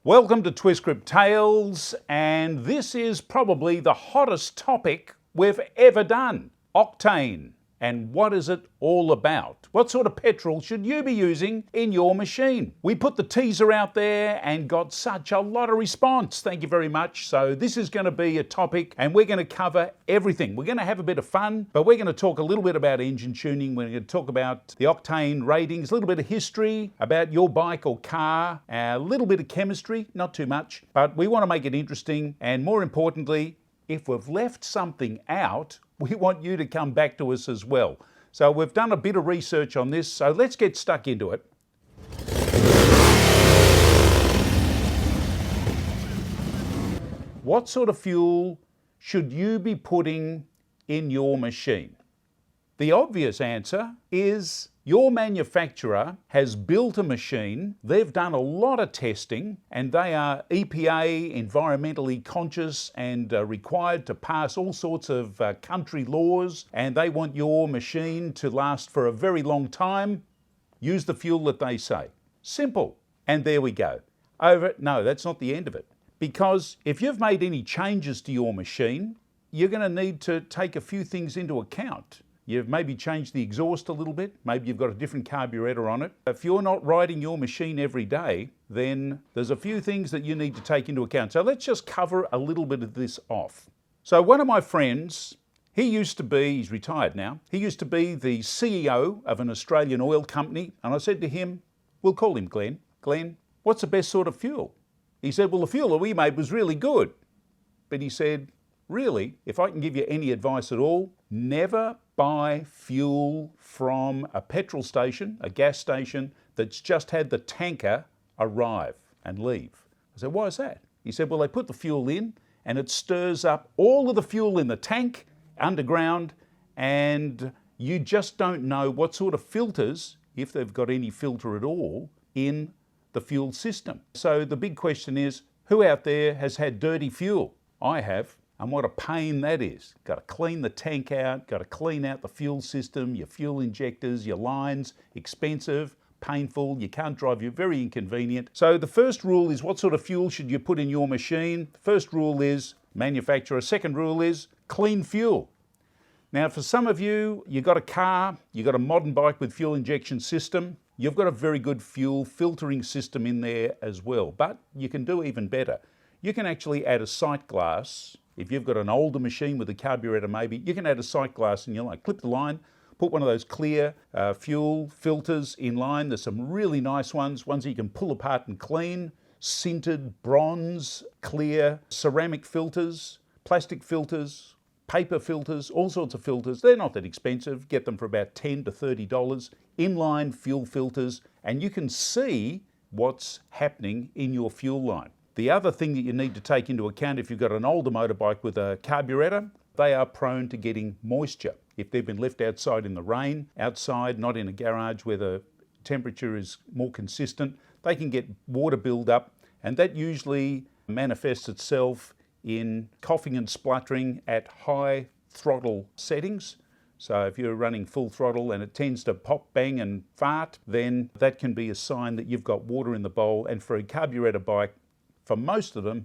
Welcome to Twist Grip Tales, and this is probably the hottest topic we've ever done. Octane. And what is it all about? What sort of petrol should you be using in your machine? We put the teaser out there and got such a lot of response. Thank you very much. So this is going to be a topic and we're going to cover everything. We're going to have a bit of fun, but we're going to talk a little bit about engine tuning. We're going to talk about the octane ratings, a little bit of history about your bike or car, a little bit of chemistry, not too much, but we want to make it interesting. And more importantly, if we've left something out, we want you to come back to us as well. So we've done a bit of research on this, so let's get stuck into it. What sort of fuel should you be putting in your machine? The obvious answer is your manufacturer has built a machine, they've done a lot of testing, and they are EPA, environmentally conscious and required to pass all sorts of country laws, and they want your machine to last for a very long time. Use the fuel that they say. Simple. And there we go. No, that's not the end of it. Because if you've made any changes to your machine, you're going to need to take a few things into account. You've maybe changed the exhaust a little bit, maybe you've got a different carburetor on it. If you're not riding your machine every day, then there's a few things that you need to take into account. So let's just cover a little bit of this off. So one of my friends, he's retired now, he used to be the CEO of an Australian oil company, and I said to him, we'll call him Glenn. Glenn, what's the best sort of fuel? He said, well, the fuel that we made was really good. But he said, really, if I can give you any advice at all, never buy fuel from a petrol station, a gas station, that's just had the tanker arrive and leave. I said, why is that? He said, well, they put the fuel in and it stirs up all of the fuel in the tank underground, and you just don't know what sort of filters, if they've got any filter at all, in the fuel system. So the big question is, who out there has had dirty fuel? I have. And what a pain that is. Got to clean the tank out, got to clean out the fuel system, your fuel injectors, your lines, expensive, painful, you can't drive, you're very inconvenient. So the first rule is, what sort of fuel should you put in your machine? First rule is manufacturer. Second rule is clean fuel. Now for some of you, you've got a car, you've got a modern bike with fuel injection system, you've got a very good fuel filtering system in there as well, but you can do even better. You can actually add a sight glass. If you've got an older machine with a carburetor maybe, you can add a sight glass and you'll clip the line, put one of those clear fuel filters in line. There's some really nice ones that you can pull apart and clean, sintered bronze, clear, ceramic filters, plastic filters, paper filters, all sorts of filters. They're not that expensive, get them for about $10 to $30, inline fuel filters, and you can see what's happening in your fuel line. The other thing that you need to take into account if you've got an older motorbike with a carburetor, they are prone to getting moisture. If they've been left outside in the rain, outside, not in a garage where the temperature is more consistent, they can get water build-up, and that usually manifests itself in coughing and spluttering at high throttle settings. So if you're running full throttle and it tends to pop, bang and fart, then that can be a sign that you've got water in the bowl. And for a carburetor bike, for most of them,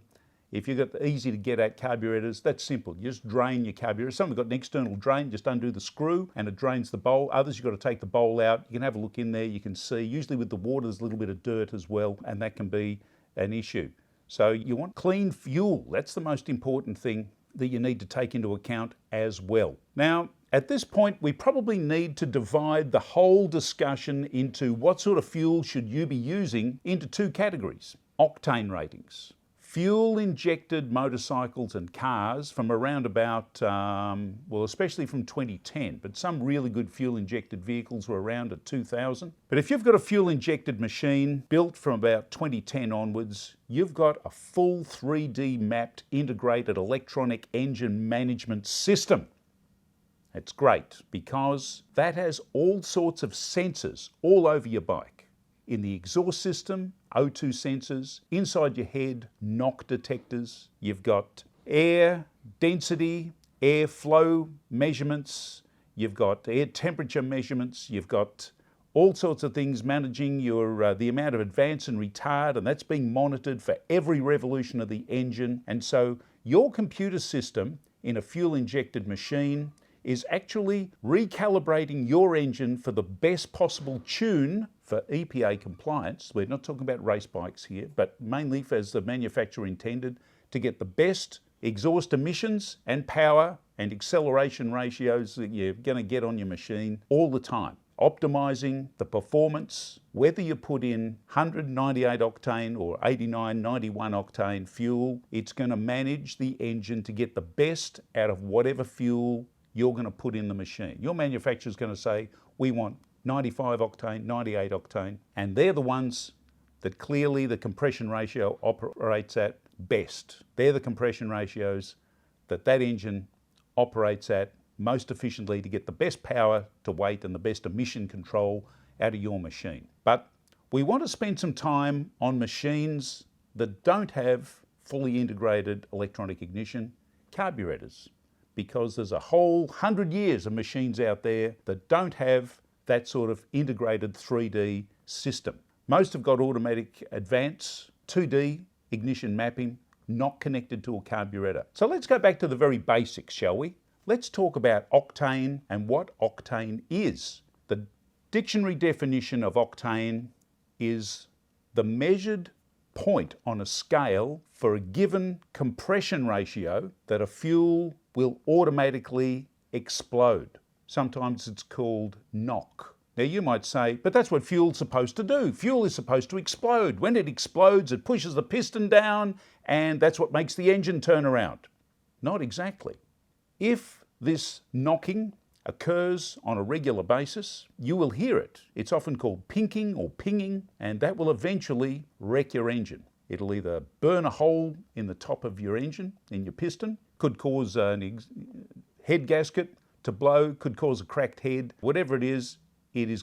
if you've got easy to get at carburetors, that's simple. You just drain your carburetor. Some have got an external drain, just undo the screw and it drains the bowl. Others, you've got to take the bowl out. You can have a look in there, you can see, usually with the water there's a little bit of dirt as well, and that can be an issue. So you want clean fuel. That's the most important thing that you need to take into account as well. Now, at this point, we probably need to divide the whole discussion into what sort of fuel should you be using into two categories. Octane ratings. Fuel injected motorcycles and cars from around about, well, especially from 2010, but some really good fuel injected vehicles were around at 2000. But if you've got a fuel injected machine built from about 2010 onwards, you've got a full 3D mapped integrated electronic engine management system. It's great because that has all sorts of sensors all over your bike. In the exhaust system, O2 sensors, inside your head, knock detectors. You've got air density, air flow measurements, you've got air temperature measurements, you've got all sorts of things, managing your the amount of advance and retard, and that's being monitored for every revolution of the engine. And so your computer system in a fuel-injected machine is actually recalibrating your engine for the best possible tune for EPA compliance. We're not talking about race bikes here, but mainly as the manufacturer intended, to get the best exhaust emissions and power and acceleration ratios that you're going to get on your machine all the time. Optimizing the performance, whether you put in 198 octane or 89, 91 octane fuel, it's going to manage the engine to get the best out of whatever fuel you're going to put in the machine. Your manufacturer's going to say, we want 95 octane, 98 octane, and they're the ones that clearly the compression ratio operates at best. They're the compression ratios that engine operates at most efficiently to get the best power to weight and the best emission control out of your machine. But we want to spend some time on machines that don't have fully integrated electronic ignition carburetors, because there's a whole 100 years of machines out there that don't have that sort of integrated 3D system. Most have got automatic advance, 2D ignition mapping, not connected to a carburetor. So let's go back to the very basics, shall we? Let's talk about octane and what octane is. The dictionary definition of octane is the measured point on a scale for a given compression ratio that a fuel will automatically explode. Sometimes it's called knock. Now you might say, but that's what fuel's supposed to do. Fuel is supposed to explode. When it explodes, it pushes the piston down, and that's what makes the engine turn around. Not exactly. If this knocking occurs on a regular basis, you will hear it. It's often called pinking or pinging, and that will eventually wreck your engine. It'll either burn a hole in the top of your engine, in your piston, could cause a head gasket to blow, could cause a cracked head. Whatever it is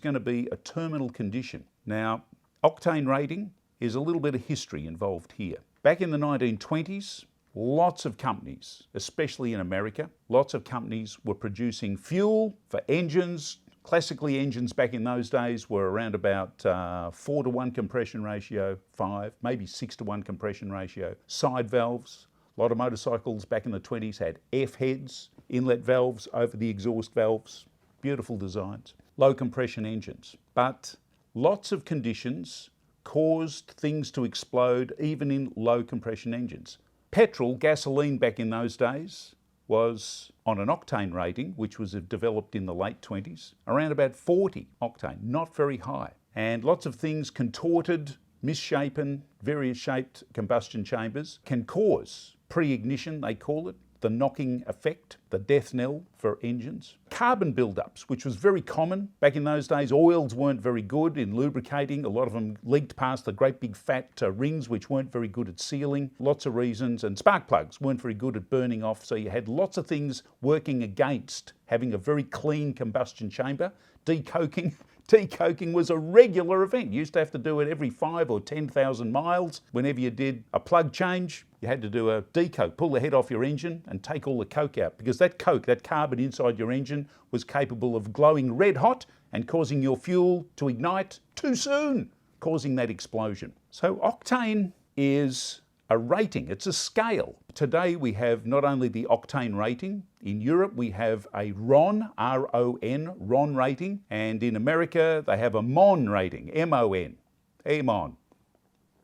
going to be a terminal condition. Now, octane rating is a little bit of history involved here. Back in the 1920s, lots of companies, especially in America, lots of companies were producing fuel for engines. Classically, engines back in those days were around about 4-to-1 compression ratio, 5, maybe 6-to-1 compression ratio. Side valves. A lot of motorcycles back in the 20s had F-heads, inlet valves over the exhaust valves. Beautiful designs. Low compression engines. But lots of conditions caused things to explode even in low compression engines. Petrol, gasoline back in those days, was on an octane rating, which was developed in the late 20s, around about 40 octane, not very high. And lots of things contorted, misshapen, various shaped combustion chambers can cause pre-ignition, they call it, the knocking effect, the death knell for engines. Carbon buildups, which was very common. Back in those days, oils weren't very good in lubricating. A lot of them leaked past the great big fat rings, which weren't very good at sealing. Lots of reasons. And spark plugs weren't very good at burning off. So you had lots of things working against having a very clean combustion chamber. Decoking was a regular event. You used to have to do it every 5 or 10,000 miles. Whenever you did a plug change, you had to do a decoke, pull the head off your engine and take all the coke out, because that coke, that carbon inside your engine, was capable of glowing red hot and causing your fuel to ignite too soon, causing that explosion. So octane is a rating, it's a scale. Today we have not only the octane rating, in Europe we have a RON, R-O-N, RON rating, and in America they have a MON rating, M-O-N, A-MON,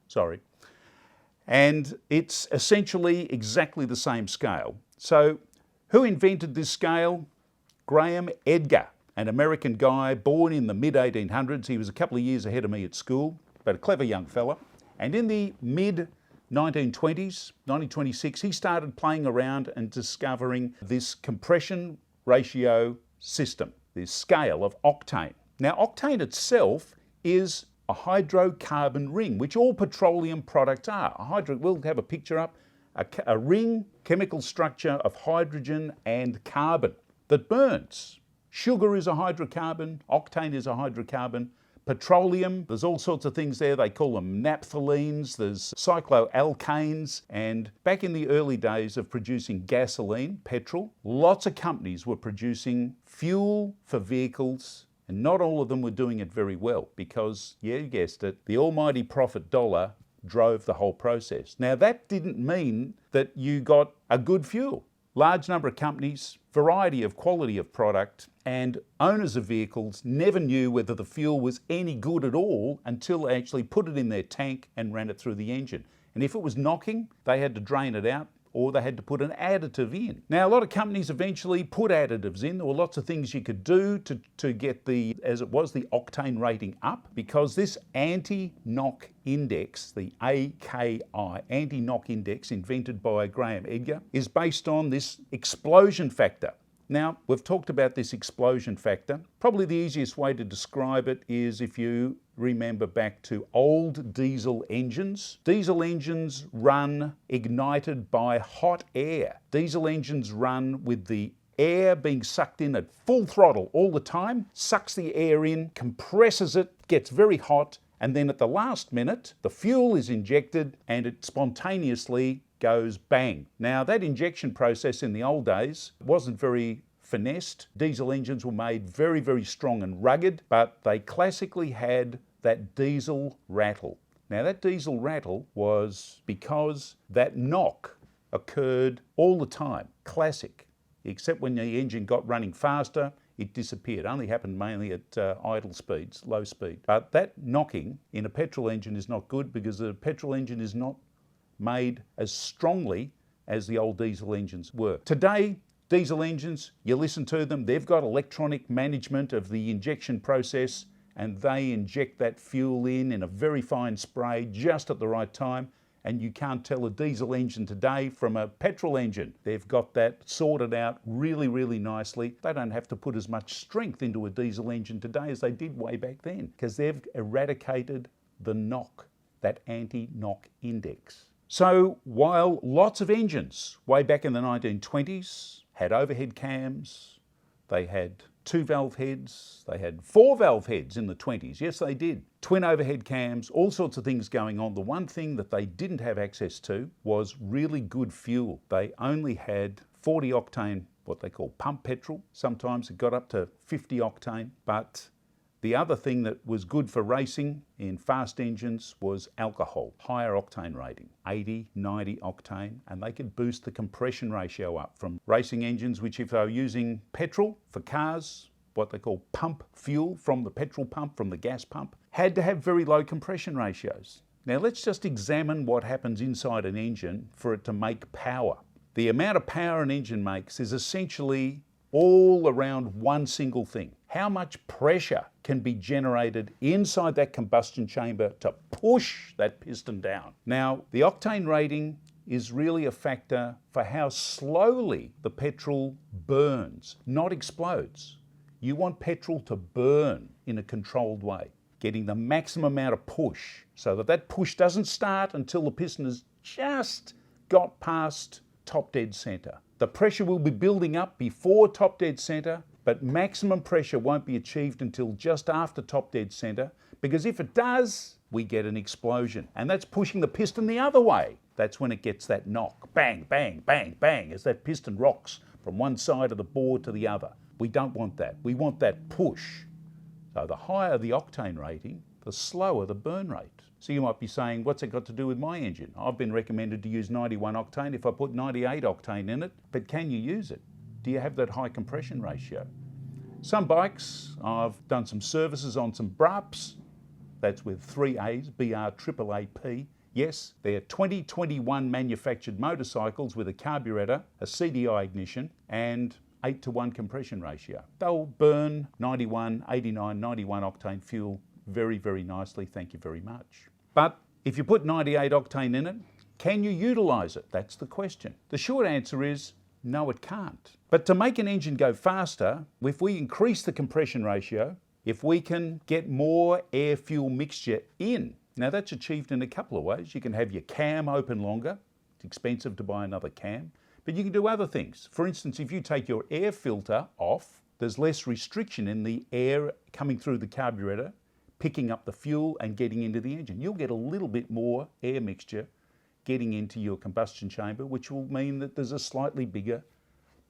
sorry. And it's essentially exactly the same scale. So who invented this scale? Graham Edgar, an American guy born in the mid-1800s. He was a couple of years ahead of me at school, but a clever young fella. And in the mid-1920s, 1926, he started playing around and discovering this compression ratio system, this scale of octane. Now, octane itself is a hydrocarbon ring, which all petroleum products are. We'll have a picture up, a ring, chemical structure of hydrogen and carbon that burns. Sugar is a hydrocarbon, octane is a hydrocarbon. Petroleum, there's all sorts of things there. They call them naphthalines, there's cycloalkanes. And back in the early days of producing gasoline, petrol, lots of companies were producing fuel for vehicles, And not all of them were doing it very well because, yeah, you guessed it, the almighty profit dollar drove the whole process. Now, that didn't mean that you got a good fuel. Large number of companies, variety of quality of product, and owners of vehicles never knew whether the fuel was any good at all until they actually put it in their tank and ran it through the engine. And if it was knocking, they had to drain it out, or they had to put an additive in. Now, a lot of companies eventually put additives in. There were lots of things you could do to get the, as it was, the octane rating up, because this anti-knock index, the AKI, anti-knock index, invented by Graham Edgar, is based on this explosion factor. Now, we've talked about this explosion factor. Probably the easiest way to describe it is if you remember back to old diesel engines. Diesel engines run ignited by hot air. Diesel engines run with the air being sucked in at full throttle all the time, sucks the air in, compresses it, gets very hot, and then at the last minute, the fuel is injected and it spontaneously goes bang. Now, that injection process in the old days wasn't very finessed. Diesel engines were made very, very strong and rugged, but they classically had that diesel rattle. Now, that diesel rattle was because that knock occurred all the time. Classic. Except when the engine got running faster, it disappeared. It only happened mainly at idle speeds, low speed. But that knocking in a petrol engine is not good because the petrol engine is not made as strongly as the old diesel engines were. Today, diesel engines, you listen to them, they've got electronic management of the injection process, and they inject that fuel in a very fine spray just at the right time, and you can't tell a diesel engine today from a petrol engine. They've got that sorted out really, really nicely. They don't have to put as much strength into a diesel engine today as they did way back then, because they've eradicated the knock, that anti-knock index. So while lots of engines way back in the 1920s had overhead cams, they had 2-valve heads, they had 4-valve heads in the 20s. Yes, they did. Twin overhead cams, all sorts of things going on. The one thing that they didn't have access to was really good fuel. They only had 40 octane, what they call pump petrol. Sometimes it got up to 50 octane, but the other thing that was good for racing in fast engines was alcohol, higher octane rating, 80, 90 octane, and they could boost the compression ratio up from racing engines, which if they were using petrol for cars, what they call pump fuel from the petrol pump, from the gas pump, had to have very low compression ratios. Now let's just examine what happens inside an engine for it to make power. The amount of power an engine makes is essentially all around one single thing. How much pressure can be generated inside that combustion chamber to push that piston down? Now, the octane rating is really a factor for how slowly the petrol burns, not explodes. You want petrol to burn in a controlled way, getting the maximum amount of push so that that push doesn't start until the piston has just got past top dead center. The pressure will be building up before top dead center, but maximum pressure won't be achieved until just after top dead center, because if it does, we get an explosion. And that's pushing the piston the other way. That's when it gets that knock. Bang, bang, bang, bang, as that piston rocks from one side of the board to the other. We don't want that. We want that push. So the higher the octane rating, the slower the burn rate. So you might be saying, what's it got to do with my engine? I've been recommended to use 91 octane if I put 98 octane in it, but can you use it? Do you have that high compression ratio? Some bikes, I've done some services on some BRAPs, that's with 3 A's, BR-AAAP. Yes, they're 2021 manufactured motorcycles with a carburetor, a CDI ignition, and 8-to-1 compression ratio. They'll burn 91, 89, 91 octane fuel very, very nicely, thank you very much. But if you put 98 octane in it, can you utilise it? That's the question. The short answer is no, it can't. But to make an engine go faster, if we increase the compression ratio, if we can get more air-fuel mixture in, now that's achieved in a couple of ways. You can have your cam open longer. It's expensive to buy another cam, but you can do other things. For instance, if you take your air filter off, there's less restriction in the air coming through the carburetor, picking up the fuel and getting into the engine. You'll get a little bit more air mixture getting into your combustion chamber, which will mean that there's a slightly bigger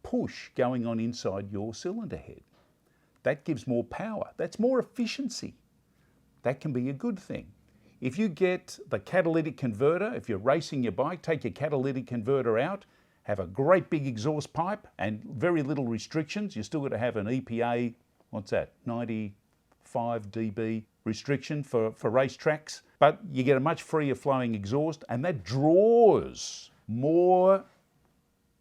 push going on inside your cylinder head. that gives more power. That's more efficiency. That can be a good thing. If you get the catalytic converter, if you're racing your bike, take your catalytic converter out, have a great big exhaust pipe and very little restrictions. You're still got to have an EPA, what's that, 95 dB restriction for racetracks, but you get a much freer flowing exhaust, and that draws more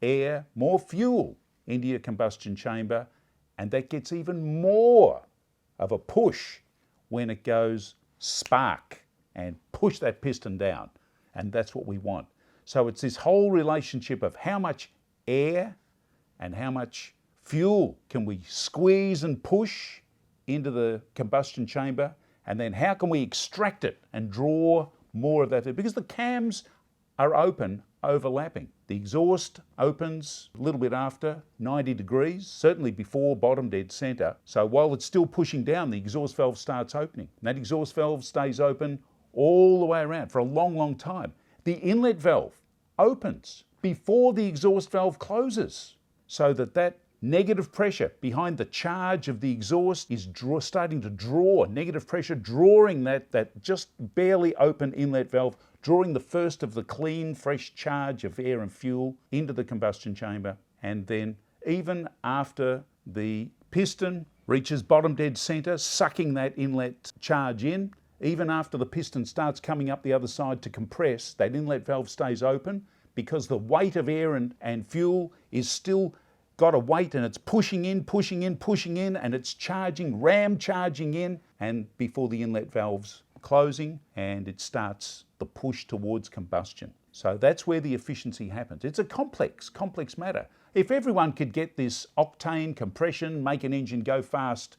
air, more fuel into your combustion chamber, and that gets even more of a push when it goes spark and push that piston down, and that's what we want. So it's this whole relationship of how much air and how much fuel can we squeeze and push into the combustion chamber, and then how can we extract it and draw more of that, because the cams are open, overlapping. The exhaust opens a little bit after 90 degrees, certainly before bottom dead center. So while it's still pushing down, the exhaust valve starts opening. And that exhaust valve stays open all the way around for a long, long time. The inlet valve opens before the exhaust valve closes, so that negative pressure behind the charge of the exhaust is starting to draw, negative pressure drawing that just barely open inlet valve, drawing the first of the clean, fresh charge of air and fuel into the combustion chamber. And then even after the piston reaches bottom dead center, sucking that inlet charge in, even after the piston starts coming up the other side to compress, that inlet valve stays open because the weight of air and fuel is still got a weight, and it's pushing in, and it's charging in, and before the inlet valve's closing, and it starts the push towards combustion. So that's where the efficiency happens. It's a complex matter. If everyone could get this octane, compression, make an engine go fast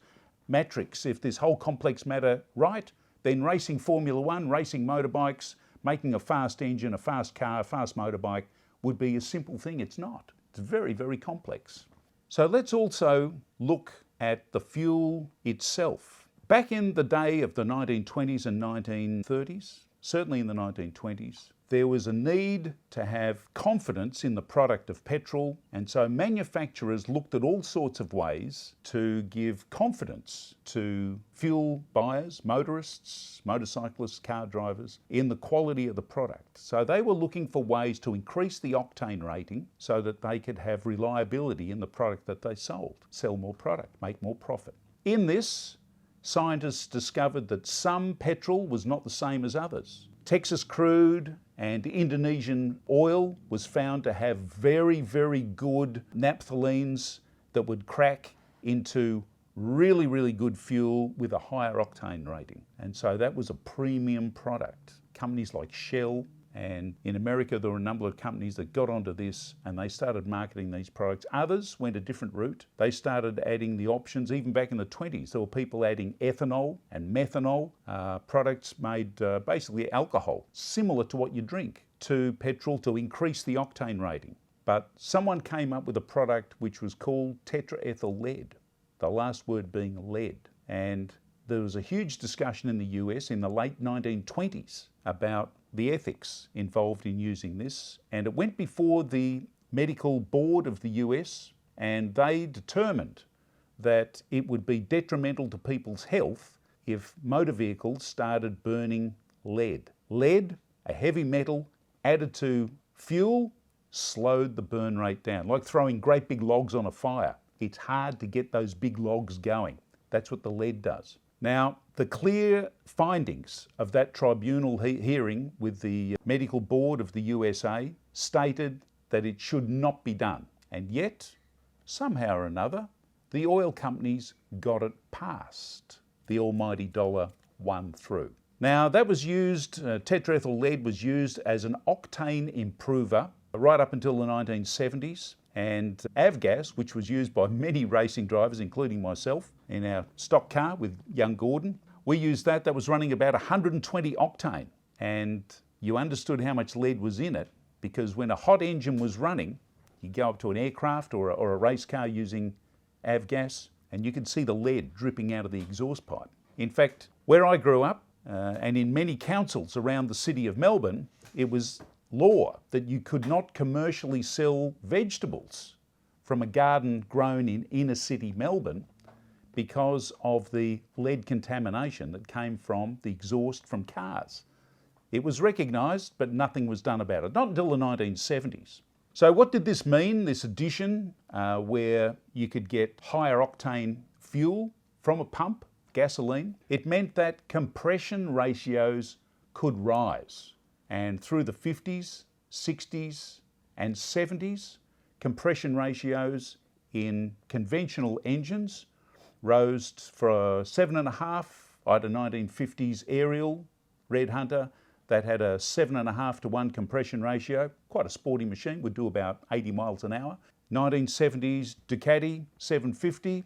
matrix, if this whole complex matter right, then racing Formula One, racing motorbikes, making a fast engine, a fast car, a fast motorbike would be a simple thing. It's not. It's very, very complex. So let's also look at the fuel itself. Back in the day of the 1920s and 1930s, certainly in the 1920s, there was a need to have confidence in the product of petrol, and so manufacturers looked at all sorts of ways to give confidence to fuel buyers, motorists, motorcyclists, car drivers, in the quality of the product. So they were looking for ways to increase the octane rating so that they could have reliability in the product that they sold, sell more product, make more profit. In this, scientists discovered that some petrol was not the same as others. Texas crude and Indonesian oil was found to have very, very good naphthalenes that would crack into really, really good fuel with a higher octane rating. And so that was a premium product. Companies like Shell, and in America there were a number of companies that got onto this and they started marketing these products. Others went a different route. They started adding the options. Even back in the 20s, there were people adding ethanol and methanol, products made basically alcohol, similar to what you drink, to petrol to increase the octane rating. But someone came up with a product which was called tetraethyl lead, the last word being lead. And there was a huge discussion in the US in the late 1920s about the ethics involved in using this, and it went before the medical board of the US, and they determined that it would be detrimental to people's health if motor vehicles started burning lead. Lead, a heavy metal added to fuel, slowed the burn rate down, like throwing great big logs on a fire. It's hard to get those big logs going. That's what the lead does. Now, the clear findings of that tribunal hearing with the medical board of the USA stated that it should not be done. And yet, somehow or another, the oil companies got it passed. The almighty dollar won through. Now, that was used, tetraethyl lead was used as an octane improver right up until the 1970s. And avgas, which was used by many racing drivers, including myself, in our stock car with young Gordon, we used that. That was running about 120 octane. And you understood how much lead was in it, because when a hot engine was running, you go up to an aircraft or a race car using avgas, and you could see the lead dripping out of the exhaust pipe. In fact, where I grew up, and in many councils around the city of Melbourne, it was law that you could not commercially sell vegetables from a garden grown in inner city Melbourne because of the lead contamination that came from the exhaust from cars. It was recognised, but nothing was done about it, not until the 1970s. So what did this mean, this addition, where you could get higher octane fuel from a pump, gasoline? It meant that compression ratios could rise. And through the 50s, 60s and 70s, compression ratios in conventional engines rose for 7.5. I had a 1950s Ariel Red Hunter that had a 7.5 to 1 compression ratio. Quite a sporty machine, would do about 80 miles an hour. 1970s Ducati 750,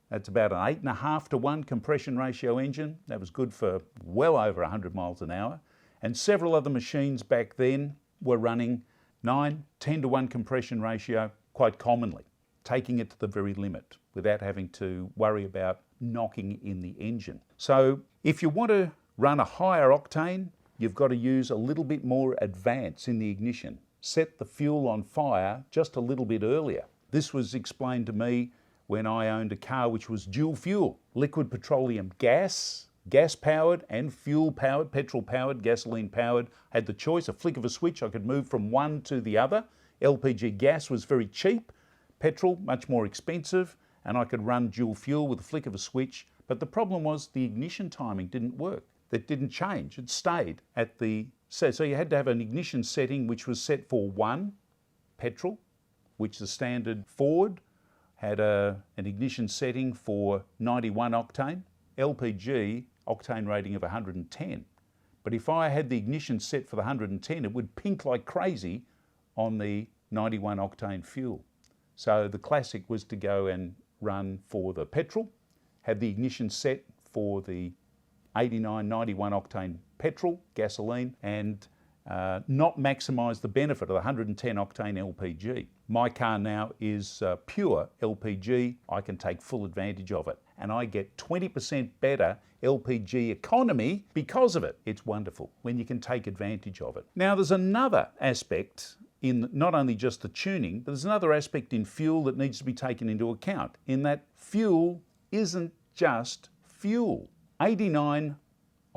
that's about an 8.5 to 1 compression ratio engine. That was good for well over 100 miles an hour. And several other machines back then were running 9, 10 to 1 compression ratio quite commonly, taking it to the very limit without having to worry about knocking in the engine. So if you want to run a higher octane, you've got to use a little bit more advance in the ignition. Set the fuel on fire just a little bit earlier. This was explained to me when I owned a car which was dual fuel, liquid petroleum gas powered and fuel powered, petrol powered, gasoline powered. Had the choice, a flick of a switch, I could move from one to the other. LPG gas was very cheap, petrol much more expensive, and I could run dual fuel with a flick of a switch. But the problem was the ignition timing didn't work. It didn't change, it stayed at the, so you had to have an ignition setting which was set for 1, petrol, which the standard Ford had an ignition setting for 91 octane, LPG octane rating of 110. But if I had the ignition set for the 110, it would pink like crazy on the 91 octane fuel. So the classic was to go and run for the petrol, have the ignition set for the 89, 91 octane petrol, gasoline, and not maximise the benefit of the 110 octane LPG. My car now is pure LPG. I can take full advantage of it, and I get 20% better LPG economy because of it. It's wonderful when you can take advantage of it. Now there's another aspect in not only just the tuning, but there's another aspect in fuel that needs to be taken into account, in that fuel isn't just fuel. 89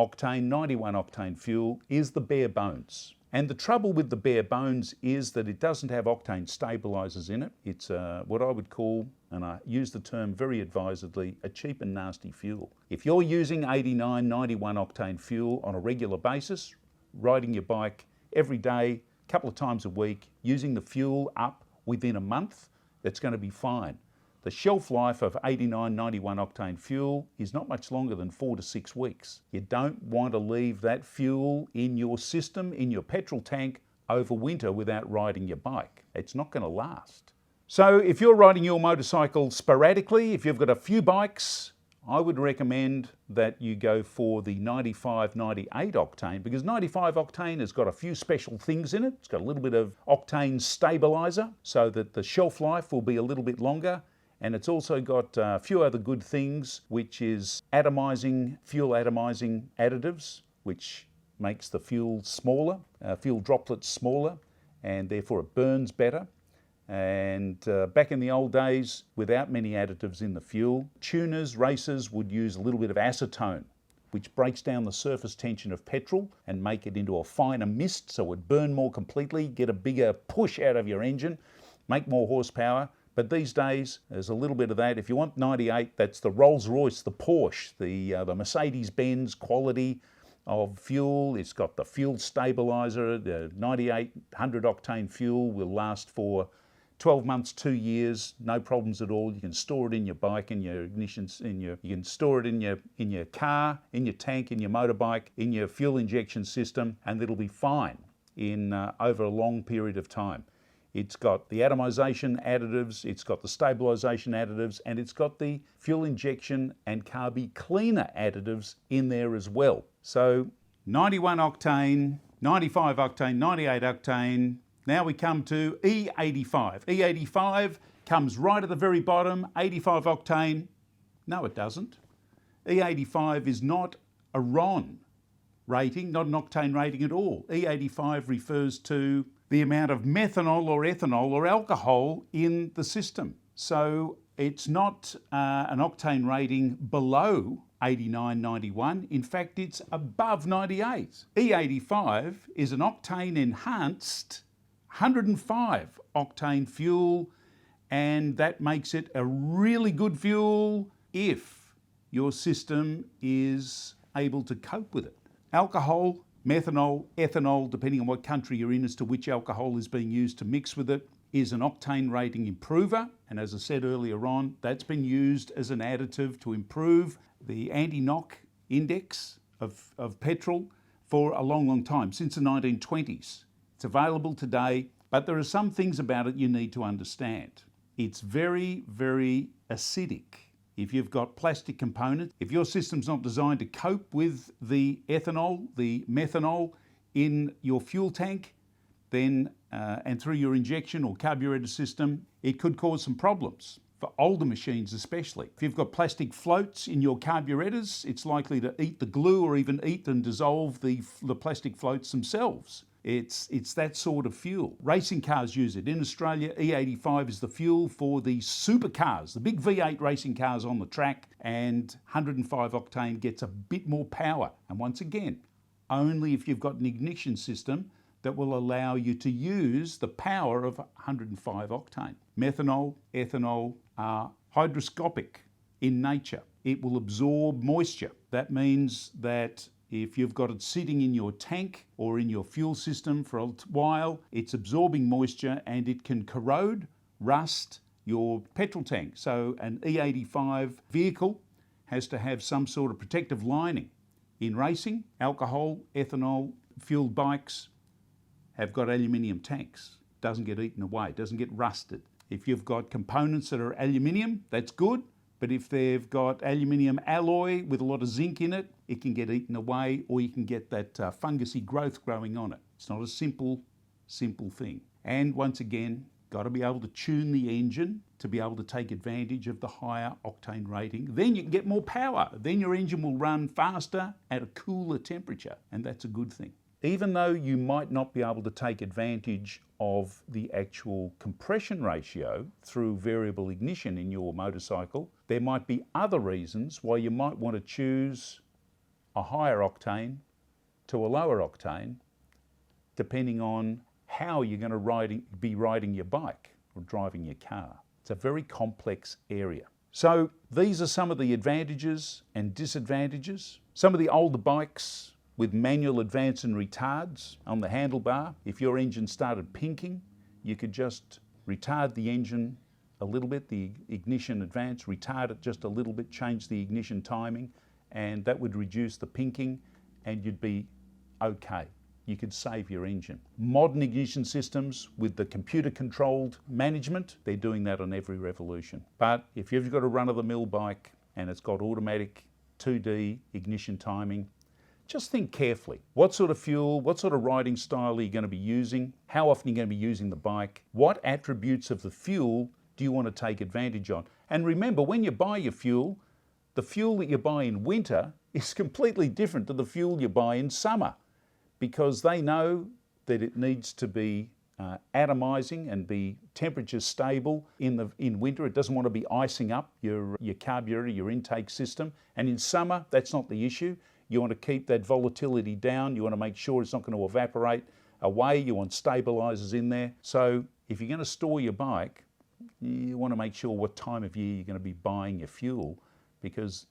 octane, 91 octane fuel is the bare bones. And the trouble with the bare bones is that it doesn't have octane stabilizers in it. It's what I would call, and I use the term very advisedly, a cheap and nasty fuel. If you're using 89, 91 octane fuel on a regular basis, riding your bike every day, a couple of times a week, using the fuel up within a month, that's going to be fine. The shelf life of 89, 91 octane fuel is not much longer than 4 to 6 weeks. You don't want to leave that fuel in your system, in your petrol tank, over winter without riding your bike. It's not going to last. So if you're riding your motorcycle sporadically, if you've got a few bikes, I would recommend that you go for the 95, 98 octane, because 95 octane has got a few special things in it. It's got a little bit of octane stabilizer so that the shelf life will be a little bit longer. And it's also got a few other good things, which is fuel atomizing additives, which makes the fuel smaller, fuel droplets smaller, and therefore it burns better. And back in the old days, without many additives in the fuel, tuners, racers would use a little bit of acetone, which breaks down the surface tension of petrol and make it into a finer mist so it would burn more completely, get a bigger push out of your engine, make more horsepower. But these days, there's a little bit of that. If you want 98, that's the Rolls-Royce, the Porsche, the Mercedes-Benz quality of fuel. It's got the fuel stabilizer. The 98 100 octane fuel will last for 12 months, 2 years, no problems at all. You can store it in your bike, in your ignitions, you can store it in your car, in your tank, in your motorbike, in your fuel injection system, and it'll be fine in over a long period of time. It's got the atomization additives, it's got the stabilization additives, and it's got the fuel injection and carby cleaner additives in there as well. So 91 octane, 95 octane, 98 octane. Now we come to E85. E85 comes right at the very bottom, 85 octane. No, it doesn't. E85 is not a RON rating, not an octane rating at all. E85 refers to the amount of methanol or ethanol or alcohol in the system. So It's not an octane rating below 89, 91. In fact, it's above 98. E85 is an octane enhanced 105 octane fuel, and that makes it a really good fuel if your system is able to cope with it. Alcohol, methanol, ethanol, depending on what country you're in as to which alcohol is being used to mix with it, is an octane rating improver. And as I said earlier on, that's been used as an additive to improve the anti-knock index of petrol for a long, long time, since the 1920s. It's available today, but there are some things about it you need to understand. It's very, very acidic. If you've got plastic components, if your system's not designed to cope with the ethanol, the methanol in your fuel tank, then and through your injection or carburetor system, it could cause some problems for older machines especially. If you've got plastic floats in your carburetors, it's likely to eat the glue or even eat and dissolve the plastic floats themselves. It's that sort of fuel. Racing cars use it. In Australia, E85 is the fuel for the supercars, the big V8 racing cars on the track, and 105 octane gets a bit more power. And once again, only if you've got an ignition system that will allow you to use the power of 105 octane. Methanol, ethanol are hygroscopic in nature. It will absorb moisture. That means that if you've got it sitting in your tank or in your fuel system for a while, it's absorbing moisture and it can corrode, rust your petrol tank. So an E85 vehicle has to have some sort of protective lining. In racing, alcohol, ethanol, fueled bikes have got aluminium tanks. Doesn't get eaten away, doesn't get rusted. If you've got components that are aluminium, that's good. But if they've got aluminium alloy with a lot of zinc in it, it can get eaten away, or you can get that fungusy growth growing on it. It's not a simple thing. And once again, got to be able to tune the engine to be able to take advantage of the higher octane rating. Then you can get more power. Then your engine will run faster at a cooler temperature, and that's a good thing. Even though you might not be able to take advantage of the actual compression ratio through variable ignition in your motorcycle, there might be other reasons why you might want to choose a higher octane to a lower octane, depending on how you're going to be riding your bike or driving your car. It's a very complex area. So these are some of the advantages and disadvantages. Some of the older bikes with manual advance and retards on the handlebar, if your engine started pinking, you could just retard the engine a little bit, the ignition advance, retard it just a little bit, change the ignition timing, and that would reduce the pinking and you'd be okay. You could save your engine. Modern ignition systems with the computer-controlled management, they're doing that on every Revolution. But if you've got a run-of-the-mill bike and it's got automatic 2D ignition timing, just think carefully. What sort of fuel, what sort of riding style are you going to be using? How often are you going to be using the bike? What attributes of the fuel do you want to take advantage of? And remember, when you buy your fuel, the fuel that you buy in winter is completely different to the fuel you buy in summer, because they know that it needs to be atomizing and be temperature stable in winter. It doesn't want to be icing up your carburetor, your intake system. And in summer, that's not the issue. You want to keep that volatility down. You want to make sure it's not going to evaporate away. You want stabilizers in there. So if you're going to store your bike, you want to make sure what time of year you're going to be buying your fuel, because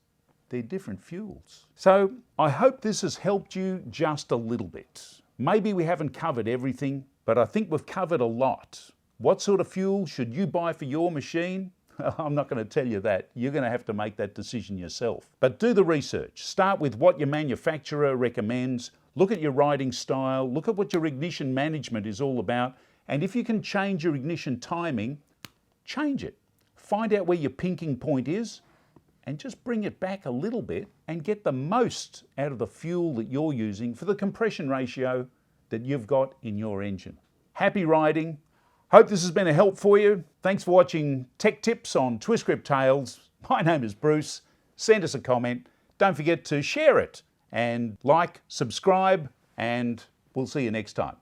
they're different fuels. So I hope this has helped you just a little bit. Maybe we haven't covered everything, but I think we've covered a lot. What sort of fuel should you buy for your machine? I'm not going to tell you that. You're going to have to make that decision yourself. But do the research. Start with what your manufacturer recommends. Look at your riding style. Look at what your ignition management is all about. And if you can change your ignition timing, change it. Find out where your pinking point is and just bring it back a little bit and get the most out of the fuel that you're using for the compression ratio that you've got in your engine. Happy riding. Hope this has been a help for you. Thanks for watching Tech Tips on Twist-Grip Tales. My name is Bruce. Send us a comment. Don't forget to share it and like, subscribe, and we'll see you next time.